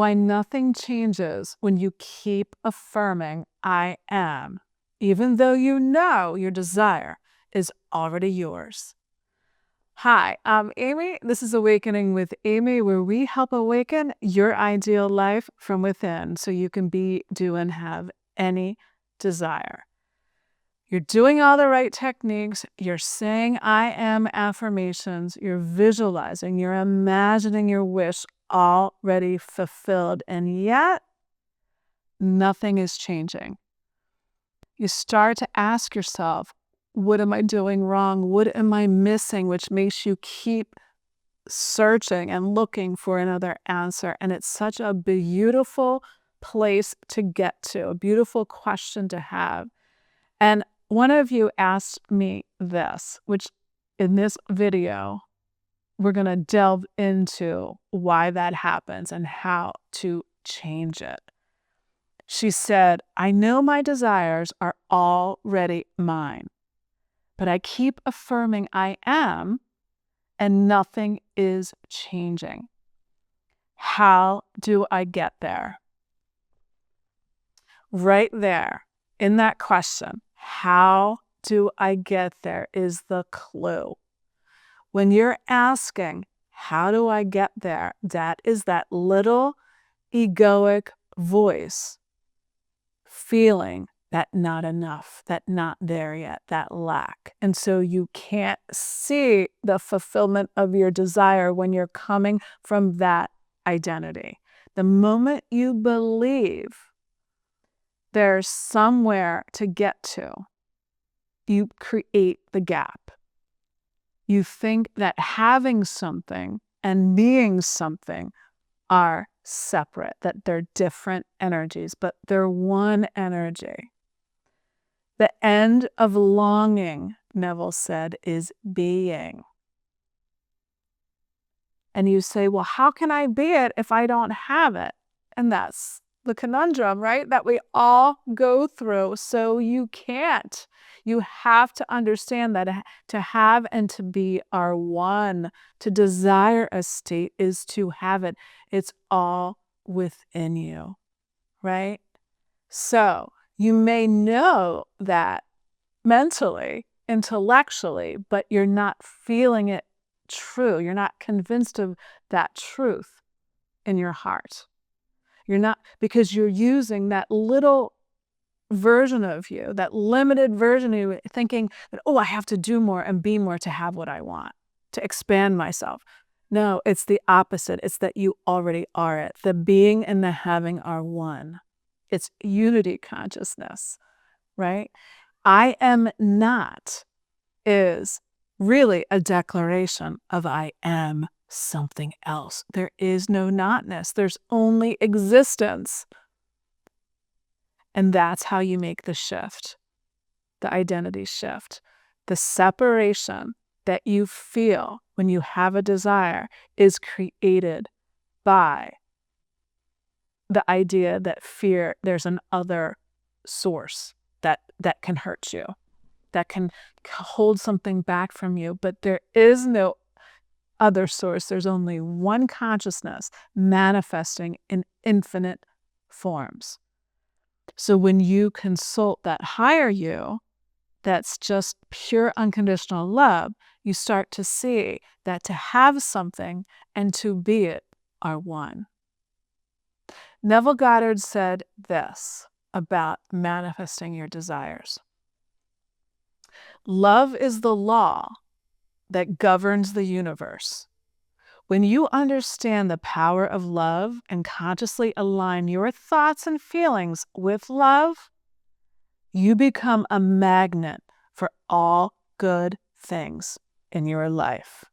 why nothing changes when you keep affirming I am, even though you know your desire is already yours. Hi, I'm Amy. This is Awakening with Amy, where we help awaken your ideal life from within so you can be, do, and have any desire. You're doing all the right techniques. You're saying I am affirmations. You're visualizing. You're imagining your wish already fulfilled. And yet, nothing is changing. You start to ask yourself, what am I doing wrong? What am I missing? Which makes you keep searching and looking for another answer. And it's such a beautiful place to get to, a beautiful question to have. And one of you asked me this, which in this video, we're going to delve into why that happens and how to change it. She said, I know my desires are already mine, but I keep affirming I am, and nothing is changing. How do I get there? Right there in that question, how do I get there, is the clue. When you're asking, how do I get there? That is that little egoic voice feeling that not enough, that not there yet, that lack. And so you can't see the fulfillment of your desire when you're coming from that identity. The moment you believe there's somewhere to get to, you create the gap. You think that having something and being something are separate, that they're different energies, but they're one energy. The end of longing, Neville said, is being. And you say, well, how can I be it if I don't have it? And that's the conundrum, right? That we all go through. So you can't. You have to understand that to have and to be are one. To desire a state is to have it. It's all within you, right? So you may know that mentally, intellectually, but you're not feeling it true. You're not convinced of that truth in your heart. You're not, because you're using that little version of you, that limited version of you, thinking that, oh, I have to do more and be more to have what I want, to expand myself. No, it's the opposite. It's that you already are it. The being and the having are one. It's unity consciousness, right? I am not is really a declaration of I am something else. There is no notness. There's only existence. And that's how you make the shift, the identity shift. The separation that you feel when you have a desire is created by the idea that fear, there's an other source that can hurt you, that can hold something back from you. But there is no other source. There's only one consciousness manifesting in infinite forms. So when you consult that higher you, that's just pure unconditional love, you start to see that to have something and to be it are one. Neville Goddard said this about manifesting your desires. Love is the law that governs the universe. When you understand the power of love and consciously align your thoughts and feelings with love, you become a magnet for all good things in your life.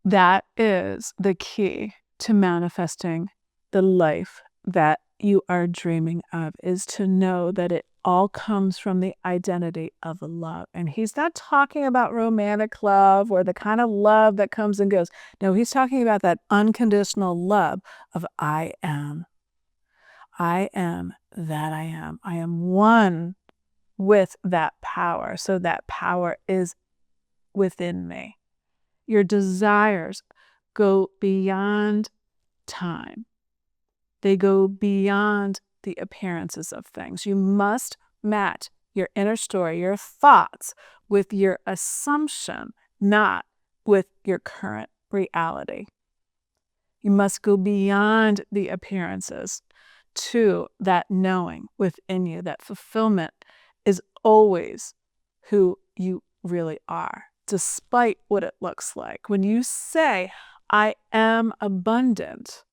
That is the key to manifesting the life that you are dreaming of, is to know that it all comes from the identity of love. And he's not talking about romantic love or the kind of love that comes and goes. No, he's talking about that unconditional love of I am. I am that I am. I am one with that power. So that power is within me. Your desires go beyond time. They go beyond the appearances of things. You must match your inner story, your thoughts, with your assumption, not with your current reality. You must go beyond the appearances to that knowing within you, that fulfillment is always who you really are, despite what it looks like. When you say, I am abundant,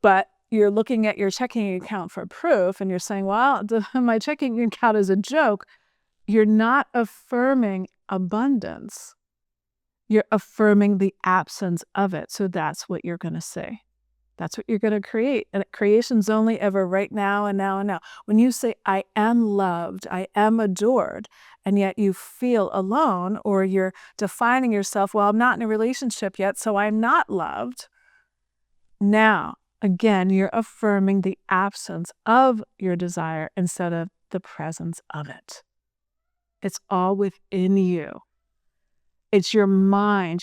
but you're looking at your checking account for proof and you're saying, well, my checking account is a joke, you're not affirming abundance. You're affirming the absence of it. So that's what you're going to say. That's what you're going to create. And creation's only ever right now and now and now. When you say, I am loved, I am adored, and yet you feel alone, or you're defining yourself, well, I'm not in a relationship yet, so I'm not loved. Now, again, you're affirming the absence of your desire instead of the presence of it. It's all within you. It's your mind,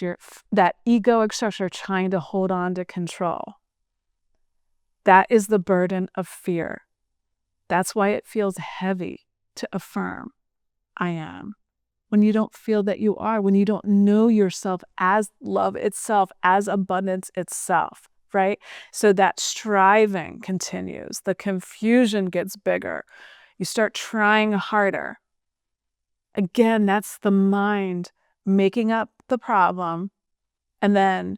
that egoic structure trying to hold on to control. That is the burden of fear. That's why it feels heavy to affirm, I am. When you don't feel that you are, when you don't know yourself as love itself, as abundance itself, right? So that striving continues. The confusion gets bigger. You start trying harder. Again, that's the mind making up the problem and then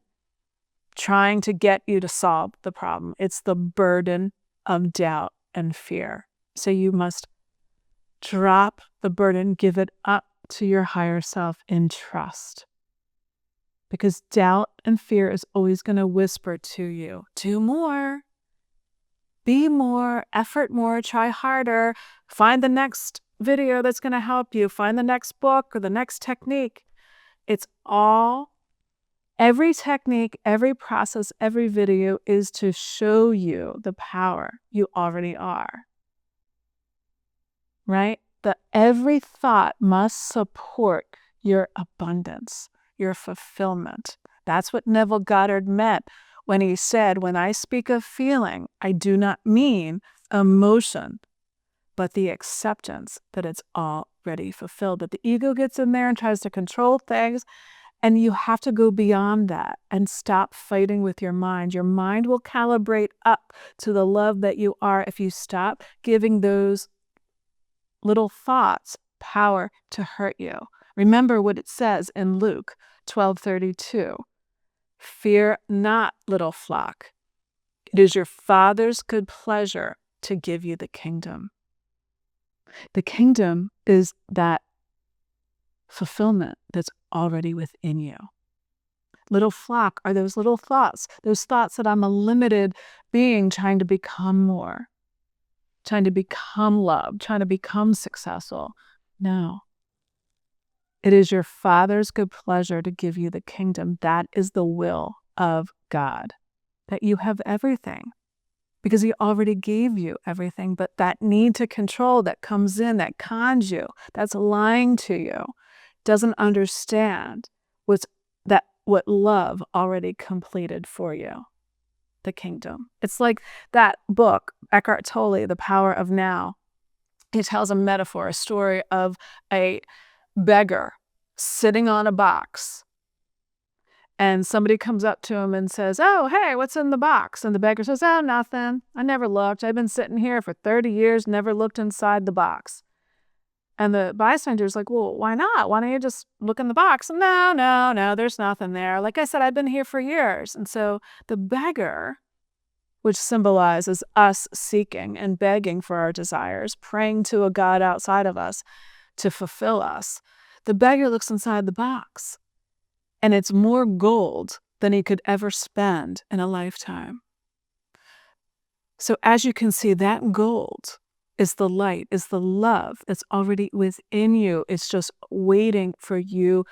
trying to get you to solve the problem. It's the burden of doubt and fear. So you must drop the burden, give it up to your higher self in trust. Because doubt and fear is always going to whisper to you, do more, be more, effort more, try harder, find the next video that's going to help you, find the next book or the next technique. It's all, every technique, every process, every video is to show you the power you already are. Right? That every thought must support your abundance, your fulfillment. That's what Neville Goddard meant when he said, when I speak of feeling, I do not mean emotion, but the acceptance that it's already fulfilled. But the ego gets in there and tries to control things, and you have to go beyond that and stop fighting with your mind. Your mind will calibrate up to the love that you are if you stop giving those little thoughts power to hurt you. Remember what it says in Luke 12:32. Fear not, little flock. It is your Father's good pleasure to give you the kingdom. The kingdom is that fulfillment that's already within you. Little flock are those little thoughts that I'm a limited being trying to become more, trying to become loved, trying to become successful. No. It is your Father's good pleasure to give you the kingdom. That is the will of God, that you have everything, because He already gave you everything. But that need to control that comes in, that cons you, that's lying to you, doesn't understand what love already completed for you, the kingdom. It's like that book, Eckhart Tolle, The Power of Now. He tells a metaphor, a story of a beggar sitting on a box. And somebody comes up to him and says, oh, hey, what's in the box? And the beggar says, oh, nothing. I never looked. I've been sitting here for 30 years, never looked inside the box. And the bystander's like, well, why not? Why don't you just look in the box? No, there's nothing there. Like I said, I've been here for years. And so the beggar, which symbolizes us seeking and begging for our desires, praying to a God outside of us to fulfill us, the beggar looks inside the box, and it's more gold than he could ever spend in a lifetime. So as you can see, that gold is the light, is the love that's already within you. It's just waiting for you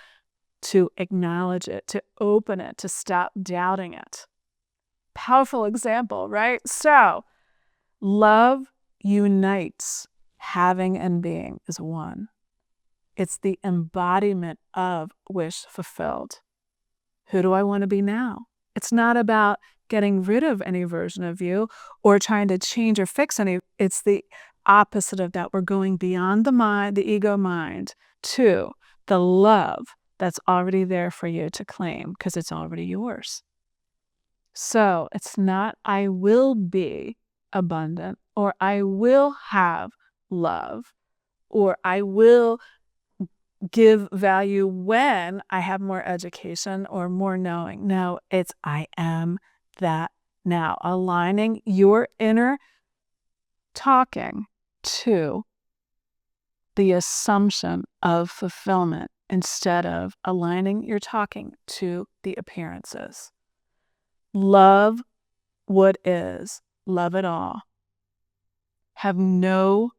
to acknowledge it, to open it, to stop doubting it. Powerful example, right? So, love unites. Having and being is one. It's the embodiment of wish fulfilled. Who do I want to be now? It's not about getting rid of any version of you or trying to change or fix any. It's the opposite of that. We're going beyond the mind, the ego mind, to the love that's already there for you to claim because it's already yours. So it's not I will be abundant or I will have love or I will give value when I have more education or more knowing. No, it's I am that now. Aligning your inner talking to the assumption of fulfillment instead of aligning your talking to the appearances. Love what is, love it all. Have no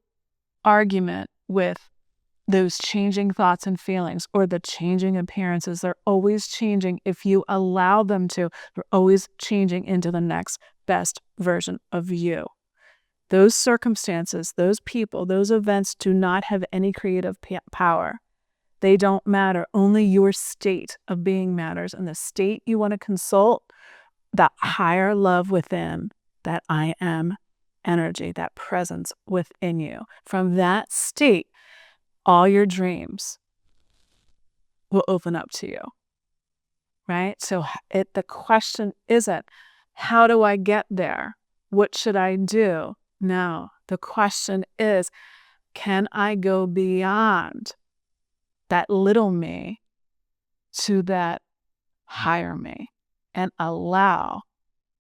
argument with those changing thoughts and feelings or the changing appearances. They're always changing if you allow them to. They're always changing into the next best version of you. Those circumstances, those people, those events do not have any creative power. They don't matter. Only your state of being matters. And the state you want to consult, that higher love within, that I am energy, that presence within you. From that state, all your dreams will open up to you, right? So the question isn't, how do I get there? What should I do? No, the question is, can I go beyond that little me to that higher me and allow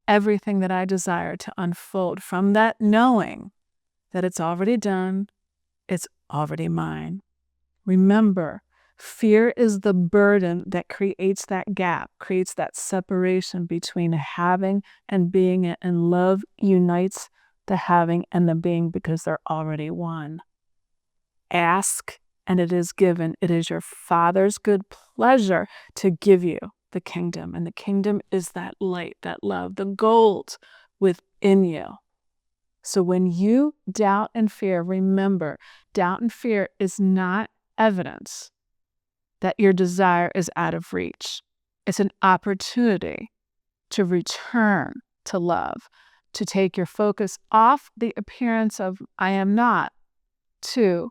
everything that I desire to unfold from that knowing that it's already done, it's already mine. Remember, fear is the burden that creates that gap, creates that separation between having and being it, and love unites the having and the being because they're already one. Ask and it is given. It is your Father's good pleasure to give you the kingdom, and the kingdom is that light, that love, the gold within you. So when you doubt and fear, remember, doubt and fear is not evidence that your desire is out of reach. It's an opportunity to return to love, to take your focus off the appearance of I am not to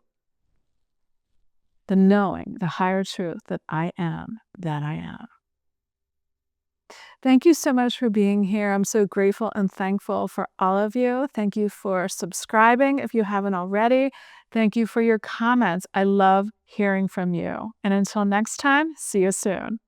the knowing, the higher truth that I am, that I am. Thank you so much for being here. I'm so grateful and thankful for all of you. Thank you for subscribing if you haven't already. Thank you for your comments. I love hearing from you. And until next time, see you soon.